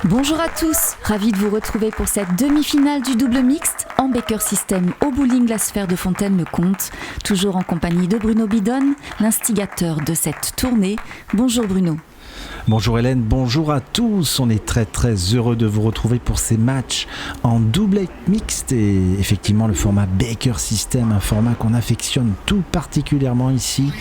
Bonjour à tous, ravi de vous retrouver pour cette demi-finale du double mixte en Baker System au bowling La Sphère de Fontaine-le-Comte, toujours en compagnie de Bruno Bidon, l'instigateur de cette tournée. Bonjour Bruno. Bonjour Hélène, bonjour à tous. On est très heureux de vous retrouver pour ces matchs en double mixte et effectivement le format Baker System, un format qu'on affectionne tout particulièrement ici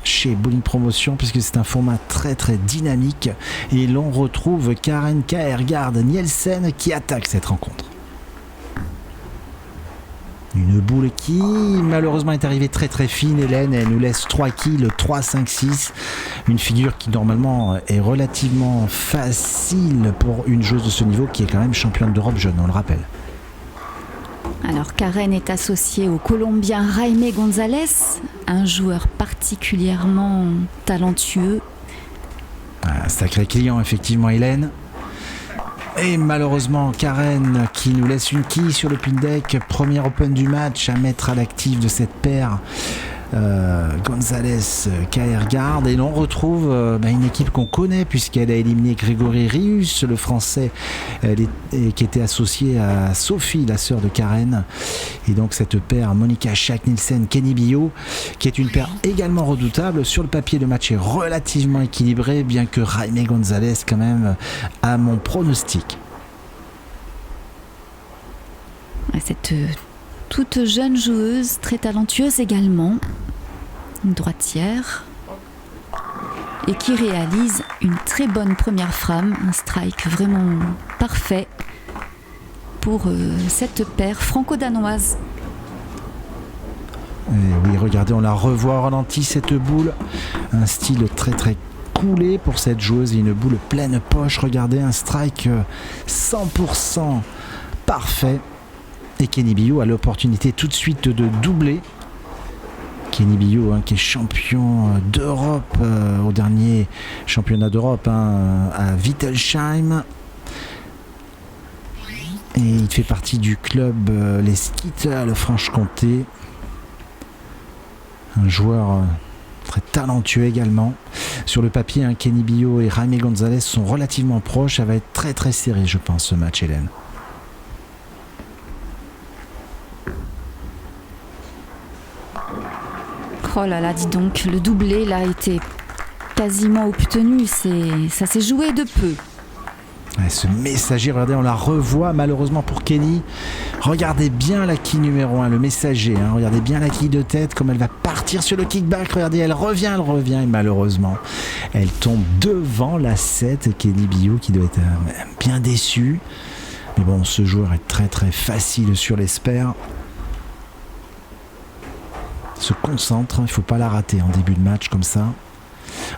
chez Bowling Promotion puisque c'est un format très dynamique et l'on retrouve Karen Kjaergaard Nielsen qui attaque cette rencontre. Une boule qui malheureusement est arrivée très fine, Hélène, elle nous laisse 3 kills, 3, 5, 6. Une figure qui normalement est relativement facile pour une joueuse de ce niveau qui est quand même championne d'Europe jeune, on le rappelle. Alors Karen est associée au Colombien Jaime González, un joueur particulièrement talentueux. Un sacré client effectivement Hélène. Et malheureusement Karen qui nous laisse une quille sur le pin deck, premier open du match à mettre à l'actif de cette paire González Kjaergaard, et l'on retrouve une équipe qu'on connaît puisqu'elle a éliminé Grégory Rius, le français, qui était associé à Sophie, la sœur de Karen, et donc cette paire Monica Schack-Nielsen Kenny Bio qui est une paire également redoutable. Sur le papier le match est relativement équilibré bien que Jaime González quand même a mon pronostic. Cette toute jeune joueuse, très talentueuse également, une droitière, et qui réalise une très bonne première frame, un strike vraiment parfait pour cette paire franco-danoise. Et oui, regardez, on la revoit au ralenti cette boule, un style très coulé pour cette joueuse, et une boule pleine poche, regardez, un strike 100% parfait. Et Kenny Bio a l'opportunité tout de suite de doubler. Kenny Bio qui est champion d'Europe au dernier championnat d'Europe à Wittelsheim. Et il fait partie du club les Skittles Franche-Comté. Un joueur très talentueux également. Sur le papier, Kenny Bio et Jaime González sont relativement proches. Ça va être très serré, je pense, ce match, Hélène. Oh là là, dis donc, le doublé là était quasiment obtenu, ça s'est joué de peu. Ouais, ce messager, regardez, on la revoit malheureusement pour Kenny. Regardez bien la quille numéro 1, le messager, regardez bien la quille de tête, comme elle va partir sur le kickback, regardez, elle revient, et malheureusement, elle tombe devant la 7, Kenny Bio qui doit être bien déçu. Mais bon, ce joueur est très facile sur les spares. Se concentre, il ne faut pas la rater en début de match comme ça.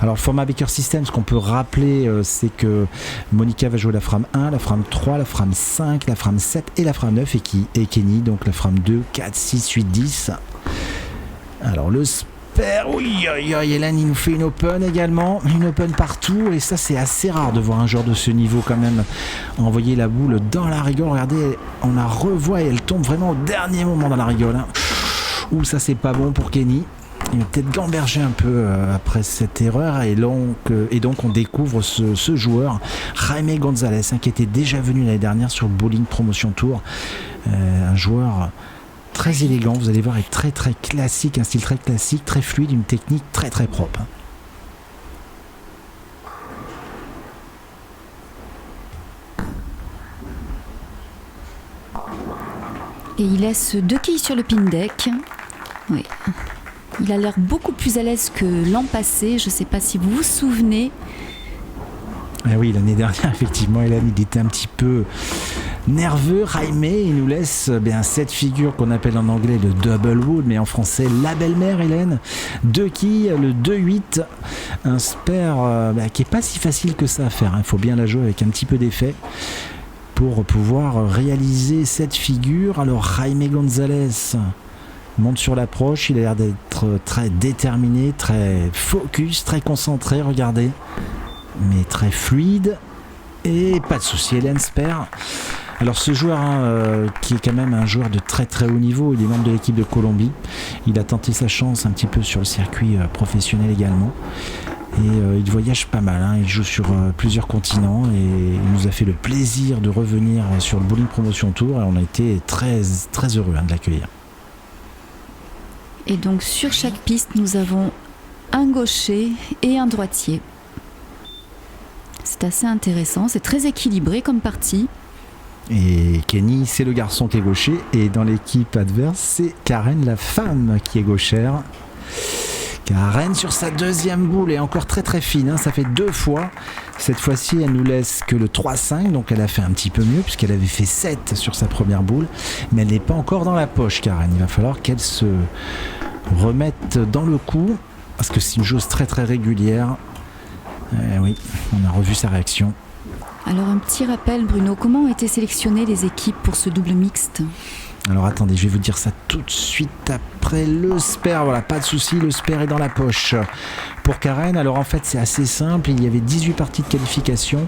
Alors le format Baker System, ce qu'on peut rappeler, c'est que Monica va jouer la frame 1, la frame 3, la frame 5, la frame 7 et la frame 9 et Kenny, donc la frame 2, 4, 6, 8, 10. Alors le spare, oui, Hélène, il nous fait une open également, une open partout, et ça c'est assez rare de voir un joueur de ce niveau quand même envoyer la boule dans la rigole. Regardez, on la revoit et elle tombe vraiment au dernier moment dans la rigole. Ouh, ça c'est pas bon pour Kenny. Il va peut-être gamberger un peu après cette erreur, et donc on découvre ce joueur Jaime González qui était déjà venu l'année dernière sur le Bowling Promotion Tour, un joueur très élégant, vous allez voir, est très classique, un style très classique, très fluide, une technique très propre. Et il laisse 2 quilles sur le pin deck. Oui. Il a l'air beaucoup plus à l'aise que l'an passé. Je ne sais pas si vous vous souvenez. Ah oui, l'année dernière, effectivement, il était un petit peu nerveux. Jaime, il nous laisse cette figure qu'on appelle en anglais le double wood, mais en français la belle-mère, Hélène. 2 quilles, le 2-8. Un spare qui n'est pas si facile que ça à faire. Il faut bien la jouer avec un petit peu d'effet pour pouvoir réaliser cette figure. Alors Jaime González monte sur l'approche, il a l'air d'être très déterminé, très focus, très concentré, regardez, mais très fluide, et pas de souci, Hélène spare. Alors ce joueur qui est quand même un joueur de très haut niveau, il est membre de l'équipe de Colombie, il a tenté sa chance un petit peu sur le circuit professionnel également, Et il voyage pas mal, hein. Il joue sur plusieurs continents et il nous a fait le plaisir de revenir sur le Bowling Promotion Tour et on a été très, très heureux de l'accueillir. Et donc sur chaque piste, nous avons un gaucher et un droitier. C'est assez intéressant, c'est très équilibré comme partie. Et Kenny, c'est le garçon qui est gaucher et dans l'équipe adverse, c'est Karen, la femme, qui est gauchère. Karen sur sa deuxième boule est encore très très fine, hein. Ça fait 2 fois. Cette fois-ci, elle nous laisse que le 3-5, donc elle a fait un petit peu mieux puisqu'elle avait fait 7 sur sa première boule. Mais elle n'est pas encore dans la poche, Karen. Il va falloir qu'elle se remette dans le coup parce que c'est une joueuse très très régulière. Oui, on a revu sa réaction. Alors un petit rappel, Bruno, comment ont été sélectionnées les équipes pour ce double mixte ? Alors attendez, je vais vous dire ça tout de suite après le spare. Voilà, pas de souci, le spare est dans la poche pour Karen. Alors en fait c'est assez simple, il y avait 18 parties de qualification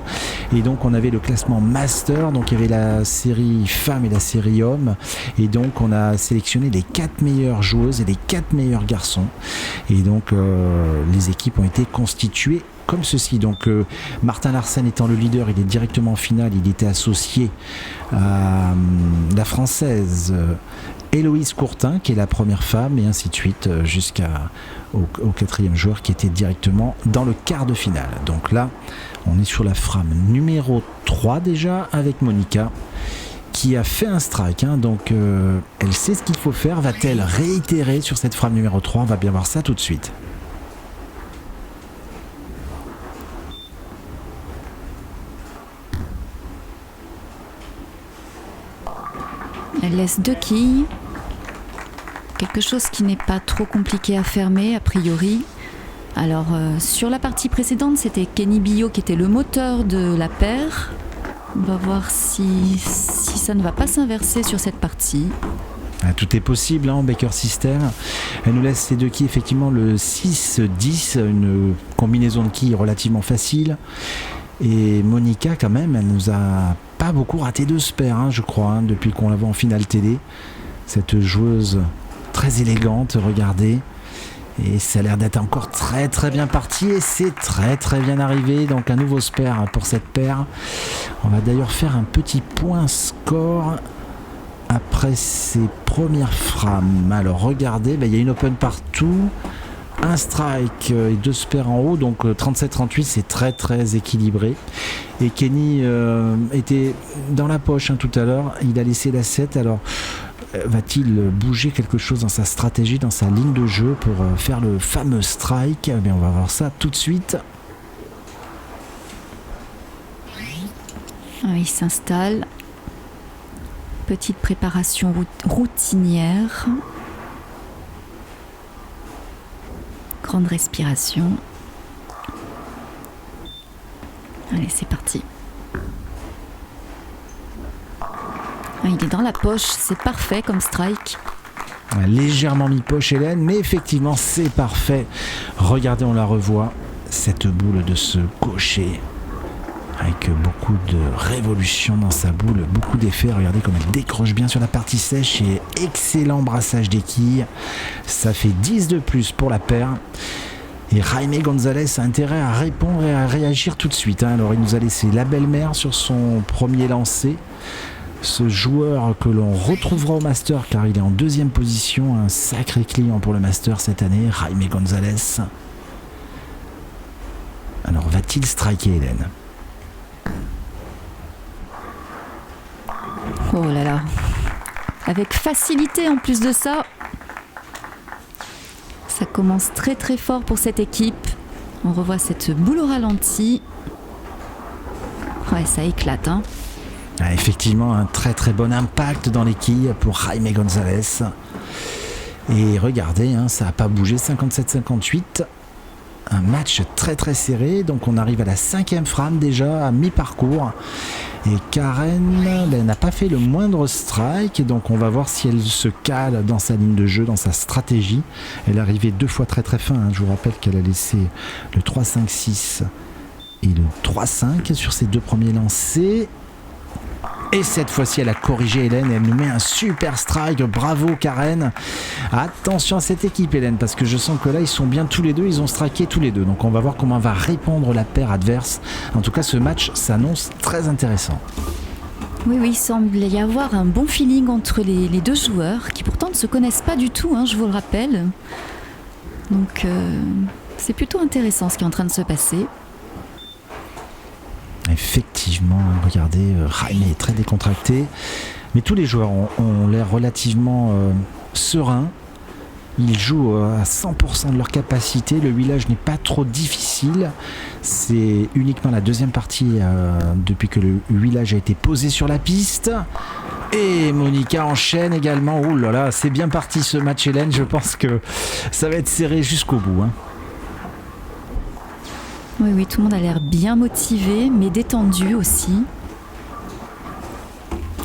et donc on avait le classement master, donc il y avait la série femmes et la série hommes et donc on a sélectionné les 4 meilleures joueuses et les 4 meilleurs garçons et donc les équipes ont été constituées comme ceci. Donc Martin Larsen étant le leader, il est directement en finale, il était associé à la française Héloïse Courtin qui est la première femme et ainsi de suite jusqu'au 4e joueur qui était directement dans le quart de finale. Donc là on est sur la frame numéro 3 déjà avec Monica qui a fait un strike, hein. Donc elle sait ce qu'il faut faire. Va-t-elle réitérer sur cette frame numéro 3? On va bien voir ça tout de suite. Elle laisse 2 quilles, quelque chose qui n'est pas trop compliqué à fermer a priori. Alors sur la partie précédente, c'était Kenny Billot qui était le moteur de la paire. On va voir si ça ne va pas s'inverser sur cette partie. Tout est possible, hein, en Baker System. Elle nous laisse ces 2 quilles, effectivement le 6-10, une combinaison de quilles relativement facile. Et Monica quand même, elle nous a pas beaucoup raté de spare, hein, je crois, hein, depuis qu'on la voit en finale télé. Cette joueuse très élégante, regardez. Et ça a l'air d'être encore très très bien parti et c'est très très bien arrivé. Donc un nouveau spare pour cette paire. On va d'ailleurs faire un petit point score après ces premières frames. Alors regardez, il y a une open partout. Un strike et 2 spares en haut, donc 37-38, c'est très très équilibré. Et Kenny était dans la poche, hein, tout à l'heure, il a laissé la 7. Alors va-t-il bouger quelque chose dans sa stratégie, dans sa ligne de jeu pour faire le fameux strike? On va voir ça tout de suite. Il s'installe. Petite préparation routinière. Grande respiration. Allez, c'est parti. Il est dans la poche, c'est parfait comme strike. Légèrement mi-poche Hélène, mais effectivement c'est parfait. Regardez, on la revoit, cette boule de ce gaucher. Avec beaucoup de révolution dans sa boule, beaucoup d'effets. Regardez comme elle décroche bien sur la partie sèche et excellent brassage des quilles. Ça fait 10 de plus pour la paire. Et Jaime Gonzalez a intérêt à répondre et à réagir tout de suite, hein. Alors il nous a laissé la belle-mère sur son premier lancer. Ce joueur que l'on retrouvera au Master car il est en 2e position, un sacré client pour le Master cette année, Jaime Gonzalez. Alors va-t-il striker Hélène? Oh là là, avec facilité en plus de ça. Ça commence très très fort pour cette équipe. On revoit cette boule au ralenti. Ouais, ça éclate, hein. Effectivement, un très très bon impact dans les quilles pour Jaime Gonzalez. Et regardez, hein, ça n'a pas bougé, 57-58. Un match très très serré, donc on arrive à la 5e frame déjà, à mi-parcours. Et Karen n'a pas fait le moindre strike, donc on va voir si elle se cale dans sa ligne de jeu, dans sa stratégie. Elle est arrivée 2 fois très très fin, hein. Je vous rappelle qu'elle a laissé le 3-5-6 et le 3-5 sur ses 2 premiers lancers. Et cette fois-ci, elle a corrigé Hélène et elle nous met un super strike. Bravo Karen. Attention à cette équipe Hélène, parce que je sens que là, ils sont bien tous les deux. Ils ont striké tous les deux. Donc on va voir comment va répondre la paire adverse. En tout cas, ce match s'annonce très intéressant. Oui, il semble y avoir un bon feeling entre les deux joueurs, qui pourtant ne se connaissent pas du tout, je vous le rappelle. Donc c'est plutôt intéressant ce qui est en train de se passer. Effectivement, regardez, Jaime est très décontracté, mais tous les joueurs ont l'air relativement sereins. Ils jouent à 100% de leur capacité, le huilage n'est pas trop difficile. C'est uniquement la deuxième partie depuis que le huilage a été posé sur la piste. Et Monica enchaîne également. Ouh là là, c'est bien parti ce match Hélène, je pense que ça va être serré jusqu'au bout. Oui, tout le monde a l'air bien motivé, mais détendu aussi.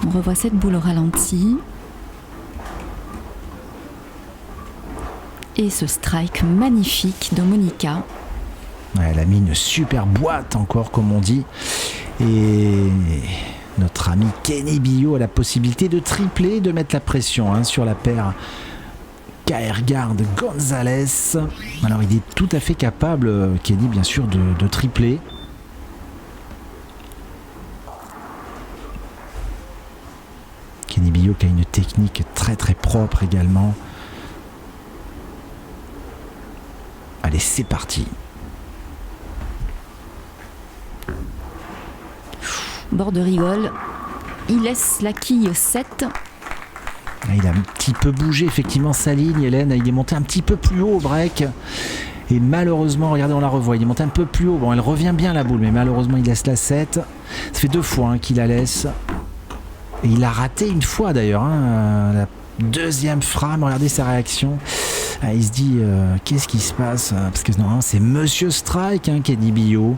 On revoit cette boule au ralenti. Et ce strike magnifique de Monica. Elle a mis une super boîte encore, comme on dit. Et notre ami Kenny Billo a la possibilité de tripler, de mettre la pression sur la paire Kjaergaard Gonzalez. Alors il est tout à fait capable, Kenny bien sûr, de tripler. Kenny Billo qui a une technique très très propre également. Allez, c'est parti. Bord de rigole. Il laisse la quille 7. Il a un petit peu bougé effectivement sa ligne, Hélène. Il est monté un petit peu plus haut au break. Et malheureusement, regardez, on la revoit. Il est monté un peu plus haut. Bon, elle revient bien la boule, mais malheureusement, il laisse la 7. Ça fait 2 fois qu'il la laisse. Et il a raté une fois d'ailleurs. La deuxième frame, regardez sa réaction. Il se dit qu'est-ce qui se passe, parce que non, c'est Monsieur Strike, Kenny Billo.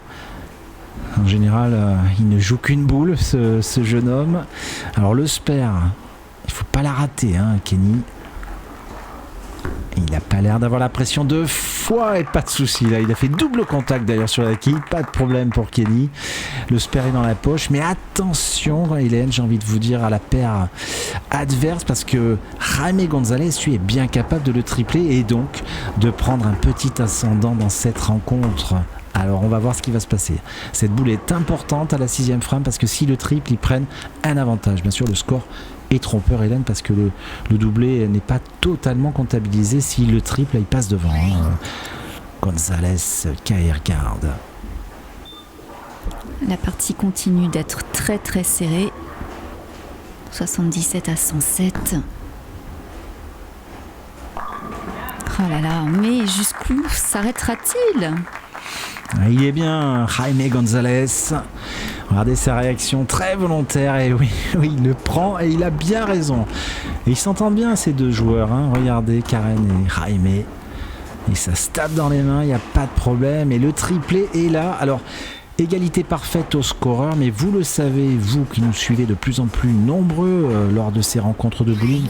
En général, il ne joue qu'une boule, ce jeune homme. Alors le spare, il faut pas la rater, Kenny. Il n'a pas l'air d'avoir la pression 2 fois et pas de souci. Là, il a fait double contact d'ailleurs sur la quille, pas de problème pour Kenny. Le spare est dans la poche, mais attention, Hélène, j'ai envie de vous dire à la paire adverse, parce que Jaime Gonzalez, lui, est bien capable de le tripler et donc de prendre un petit ascendant dans cette rencontre. Alors on va voir ce qui va se passer. Cette boule est importante à la 6e frame, parce que si le triple, ils prennent un avantage. Bien sûr, le score est trompeur, Hélène, parce que le doublé n'est pas totalement comptabilisé. S'il le triple, il passe devant. Gonzalez, Kjaergaard. La partie continue d'être très très serrée. 77 à 107. Oh là là, mais jusqu'où s'arrêtera-t-il ? Il est bien, Jaime Gonzalez. Regardez sa réaction très volontaire. Et oui, il le prend et il a bien raison. Et ils s'entendent bien ces deux joueurs. Regardez, Karen et Jaime. Et ça se tape dans les mains, il n'y a pas de problème. Et le triplé est là. Alors, égalité parfaite au scoreur, mais vous le savez, vous qui nous suivez de plus en plus nombreux lors de ces rencontres de bowling,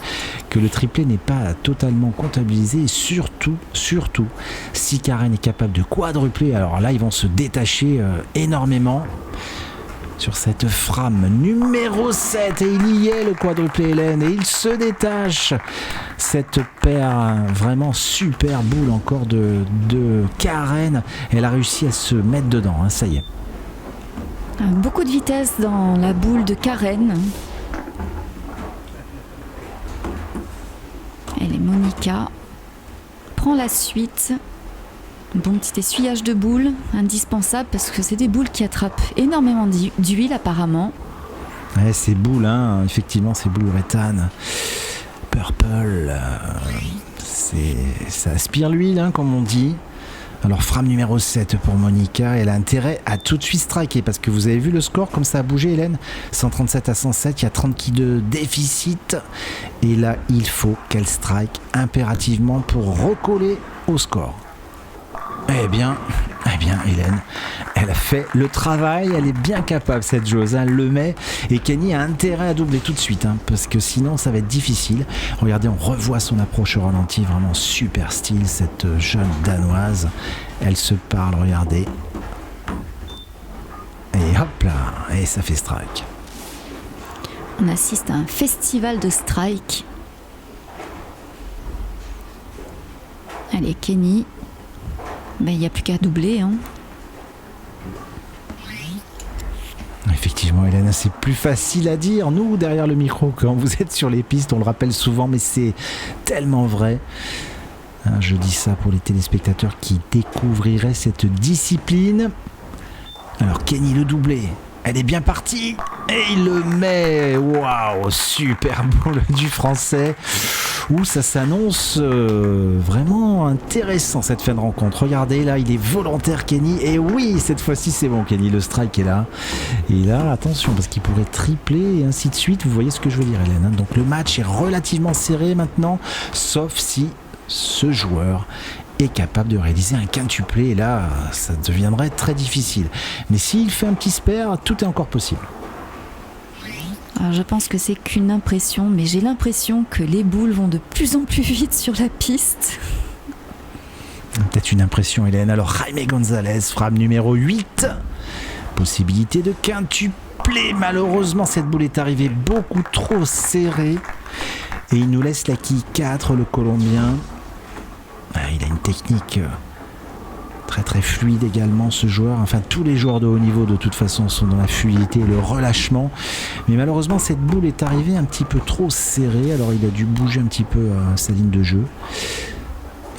que le triplé n'est pas totalement comptabilisé. Et surtout, si Karen est capable de quadrupler, alors là, ils vont se détacher énormément sur cette frame numéro 7. Et il y est, le quadruplé, Hélène, et il se détache. Cette paire vraiment super boule encore de Karen. Elle a réussi à se mettre dedans, ça y est. Beaucoup de vitesse dans la boule de Karen. Elle est Monica. Prend la suite. Bon petit essuyage de boules, indispensable, parce que c'est des boules qui attrapent énormément d'huile apparemment. Ouais, ces boules, effectivement, ces boules Rétane Purple, ça aspire l'huile, comme on dit. Alors frame numéro 7 pour Monica, elle a intérêt à tout de suite striker, parce que vous avez vu le score, comme ça a bougé, Hélène. 137 à 107, il y a 30 qui de déficit. Et là, il faut qu'elle strike impérativement pour recoller au score. Eh bien, Hélène, elle a fait le travail, elle est bien capable cette joueuse, elle le met, et Kenny a intérêt à doubler tout de suite, parce que sinon ça va être difficile. Regardez, on revoit son approche au ralenti, vraiment super style, cette jeune danoise. Elle se parle, regardez. Et hop là, et ça fait strike. On assiste à un festival de strike. Allez, Kenny. Il n'y a plus qu'à doubler. Hein. Effectivement, Hélène, c'est plus facile à dire, nous, derrière le micro, quand vous êtes sur les pistes, on le rappelle souvent, mais c'est tellement vrai. Je dis ça pour les téléspectateurs qui découvriraient cette discipline. Alors, Kenny, le doublé. Elle est bien partie et il le met. Waouh, super boule du français. Ouh, ça s'annonce vraiment intéressant cette fin de rencontre. Regardez, là, il est volontaire, Kenny. Et oui, cette fois-ci, c'est bon, Kenny. Le strike est là. Et là, attention, parce qu'il pourrait tripler et ainsi de suite. Vous voyez ce que je veux dire, Hélène. Donc, le match est relativement serré maintenant, sauf si ce joueur est capable de réaliser un quintuplé, et là ça deviendrait très difficile, mais s'il fait un petit spare, tout est encore possible. Alors je pense que c'est qu'une impression, mais j'ai l'impression que les boules vont de plus en plus vite sur la piste. Peut-être une impression, Hélène. Alors Jaime González, frame numéro 8, possibilité de quintuplé. Malheureusement cette boule est arrivée beaucoup trop serrée et il nous laisse la quille 4, le Colombien. Il a une technique très très fluide également, ce joueur. Enfin, tous les joueurs de haut niveau de toute façon sont dans la fluidité et le relâchement. Mais malheureusement, cette boule est arrivée un petit peu trop serrée. Alors il a dû bouger un petit peu sa ligne de jeu.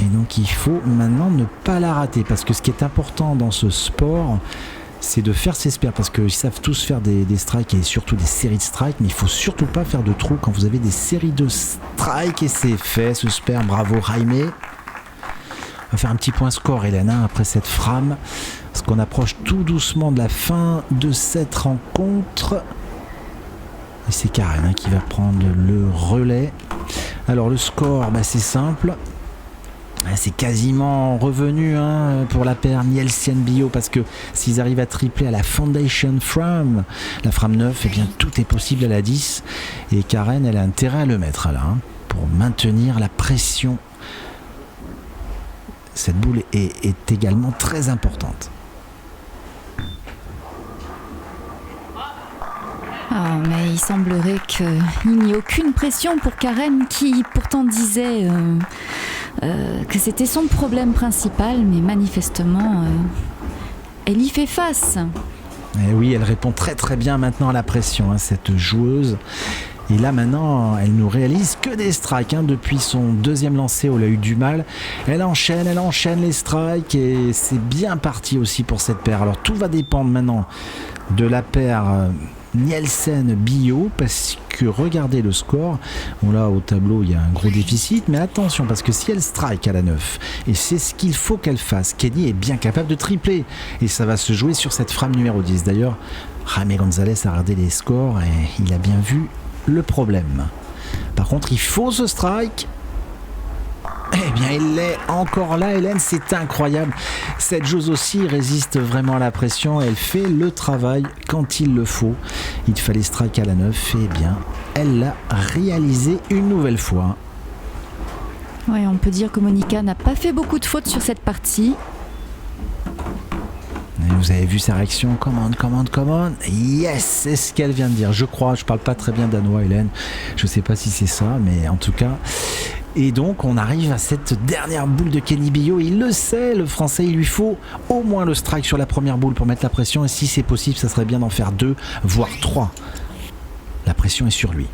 Et donc il faut maintenant ne pas la rater. Parce que ce qui est important dans ce sport, c'est de faire ses spares. Parce qu'ils savent tous faire des strikes et surtout des séries de strikes. Mais il ne faut surtout pas faire de trous quand vous avez des séries de strikes. Et c'est fait, ce spare. Bravo Jaime. On va faire un petit point score, Hélène, après cette frame, parce qu'on approche tout doucement de la fin de cette rencontre. Et c'est Karen qui va prendre le relais. Alors le score, c'est simple. C'est quasiment revenu pour la paire Nielsen-Bio, parce que s'ils arrivent à tripler à la Foundation Frame, la frame 9, eh bien tout est possible à la 10. Et Karen, elle a intérêt à le mettre là, pour maintenir la pression. Cette boule est également très importante. Mais il semblerait qu'il n'y ait aucune pression pour Karen, qui pourtant disait que c'était son problème principal, mais manifestement, elle y fait face. Et oui, elle répond très très bien maintenant à la pression, cette joueuse. Et là maintenant, elle nous réalise que des strikes. Depuis son deuxième lancer où elle a eu du mal. Elle enchaîne les strikes et c'est bien parti aussi pour cette paire. Alors tout va dépendre maintenant de la paire Nielsen-Bio, parce que regardez le score. Bon là au tableau il y a un gros déficit, mais attention, parce que si elle strike à la 9, et c'est ce qu'il faut qu'elle fasse, Kenny est bien capable de tripler. Et ça va se jouer sur cette frame numéro 10. D'ailleurs, Jaime González a regardé les scores et il a bien vu le problème. Par contre, il faut ce strike. Eh bien, il est encore là, Hélène, c'est incroyable. Cette joueuse aussi résiste vraiment à la pression. Elle fait le travail quand il le faut. Il fallait strike à la 9. Eh bien, elle l'a réalisé une nouvelle fois. Ouais, on peut dire que Monica n'a pas fait beaucoup de fautes sur cette partie. Et vous avez vu sa réaction, commande. Yes, c'est ce qu'elle vient de dire. Je crois, je parle pas très bien danois, Hélène. Je sais pas si c'est ça, mais en tout cas. Et donc, on arrive à cette dernière boule de Kenny Bio. Il le sait, le français, il lui faut au moins le strike sur la première boule pour mettre la pression. Et si c'est possible, ça serait bien d'en faire 2, voire 3. La pression est sur lui.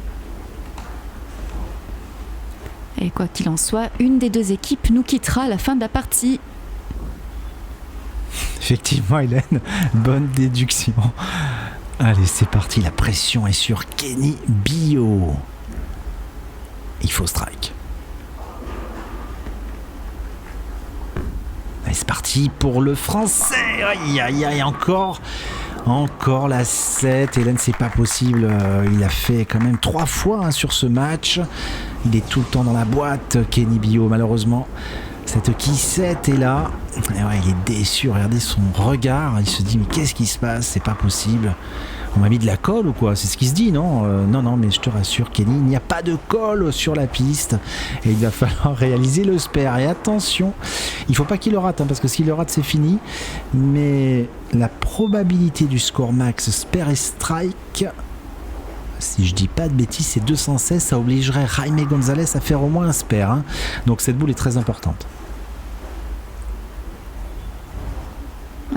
Et quoi qu'il en soit, une des deux équipes nous quittera à la fin de la partie. Effectivement, Hélène, bonne déduction. Allez, c'est parti, la pression est sur Kenny Bio. Il faut strike. Allez, c'est parti pour le français. Aïe, encore la 7. Hélène, c'est pas possible. Il a fait quand même 3 fois sur ce match. Il est tout le temps dans la boîte, Kenny Bio, malheureusement. Cette qui 7 est là. Et ouais, il est déçu, regardez son regard. Il se dit, mais qu'est-ce qui se passe? C'est pas possible. On m'a mis de la colle ou quoi? C'est ce qui se dit, non? Non, mais je te rassure, Kenny, il n'y a pas de colle sur la piste. Et il va falloir réaliser le spare. Et attention, il ne faut pas qu'il le rate, parce que s'il le rate, c'est fini. Mais la probabilité du score max spare et strike, Si je dis pas de bêtises, c'est 216, ça obligerait Jaime Gonzalez à faire au moins un spare. Hein. Donc cette boule est très importante.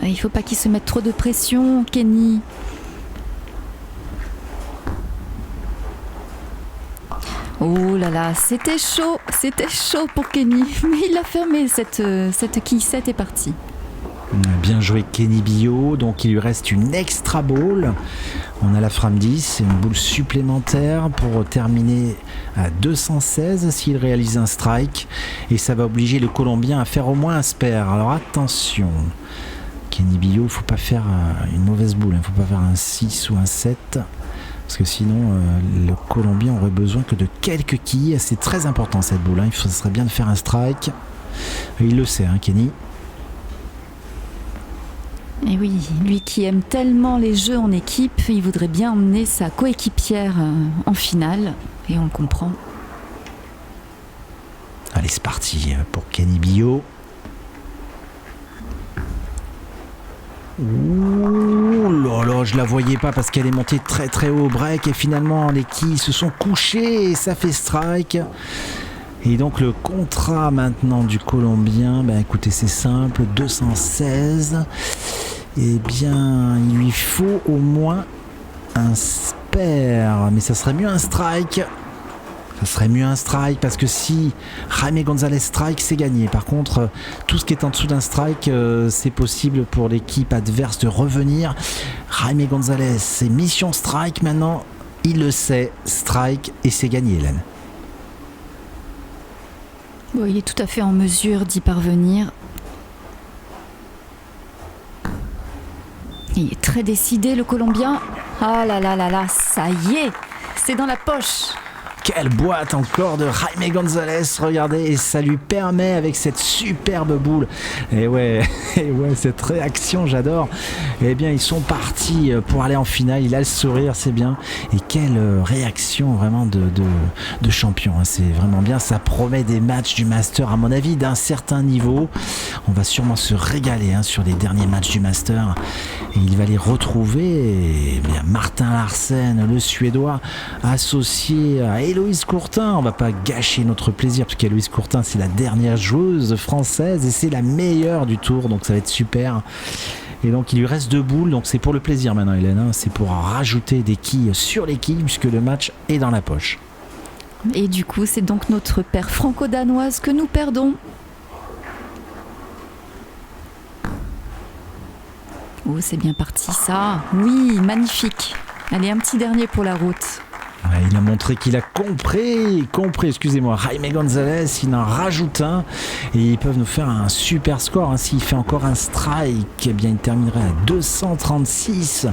Il faut pas qu'il se mette trop de pression, Kenny. Oh là là, c'était chaud pour Kenny. Mais il a fermé cette quille 7 est partie. Bien joué Kenny Billot, donc il lui reste une extra ball. On a la frame 10, une boule supplémentaire pour terminer à 216 s'il réalise un strike. Et ça va obliger le Colombien à faire au moins un spare. Alors attention, Kenny Billot, il ne faut pas faire une mauvaise boule, il ne faut pas faire un 6 ou un 7. Parce que sinon, le Colombien aurait besoin que de quelques quilles. C'est très important cette boule, hein. Ce serait bien de faire un strike. Et il le sait, hein, Kenny. Et oui, lui qui aime tellement les jeux en équipe, il voudrait bien emmener sa coéquipière en finale, et on le comprend. Allez, c'est parti pour Kenny Billot. Ouh là là, je la voyais pas parce qu'elle est montée très très haut au break et finalement les quilles se sont couchées et ça fait strike. Et donc le contrat maintenant du Colombien, écoutez, c'est simple, 216. Eh bien, il lui faut au moins un spare, mais ça serait mieux un strike. Ça serait mieux un strike parce que si Jaime Gonzalez strike, c'est gagné. Par contre, tout ce qui est en dessous d'un strike, c'est possible pour l'équipe adverse de revenir. Jaime Gonzalez, c'est mission strike maintenant. Il le sait, strike et c'est gagné, Hélène. Bon, il est tout à fait en mesure d'y parvenir. Il est très décidé, le Colombien. Ah là là là là, ça y est, c'est dans la poche. Quelle boîte encore de Jaime Gonzalez, regardez, et ça lui permet avec cette superbe boule. Et ouais, cette réaction, j'adore. Eh bien, ils sont partis pour aller en finale. Il a le sourire, c'est bien. Et quelle réaction vraiment de champion. Hein. C'est vraiment bien. Ça promet des matchs du Master, à mon avis, d'un certain niveau. On va sûrement se régaler sur les derniers matchs du Master. Et il va les retrouver. Eh bien, Martin Larsen, le Suédois, associé à Héloïse Courtin. On va pas gâcher notre plaisir parce qu'Héloïse Courtin, c'est la dernière joueuse française et c'est la meilleure du tour. Donc ça va être super. Et donc il lui reste 2 boules, donc c'est pour le plaisir maintenant, Hélène. C'est pour rajouter des quilles sur les quilles puisque le match est dans la poche. Et du coup, c'est donc notre paire franco-danoise que nous perdons. Oh, c'est bien parti ça. Oui, magnifique. Allez, un petit dernier pour la route. Ouais, il a montré qu'il a compris, excusez-moi, Jaime Gonzalez, il en rajoute un et ils peuvent nous faire un super score. S'il fait encore un strike, eh bien il terminerait à 236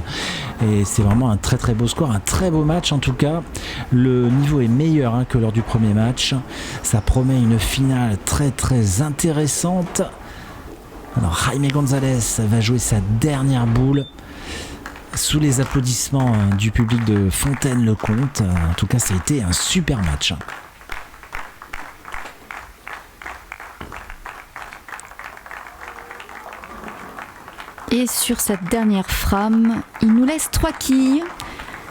et c'est vraiment un très très beau score, un très beau match en tout cas. Le niveau est meilleur que lors du premier match. Ça promet une finale très très intéressante. Alors Jaime Gonzalez va jouer sa dernière boule. Sous les applaudissements du public de Fontaine-le-Comte. En tout cas, ça a été un super match. Et sur cette dernière frame, il nous laisse 3 quilles.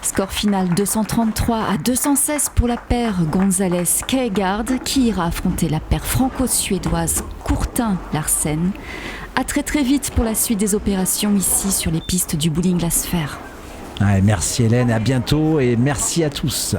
Score final 233 à 216 pour la paire Gonzalez-Keegard qui ira affronter la paire franco-suédoise Courtin-Larsen. À très très vite pour la suite des opérations ici sur les pistes du bowling La Sphère. Merci Hélène, à bientôt et merci à tous.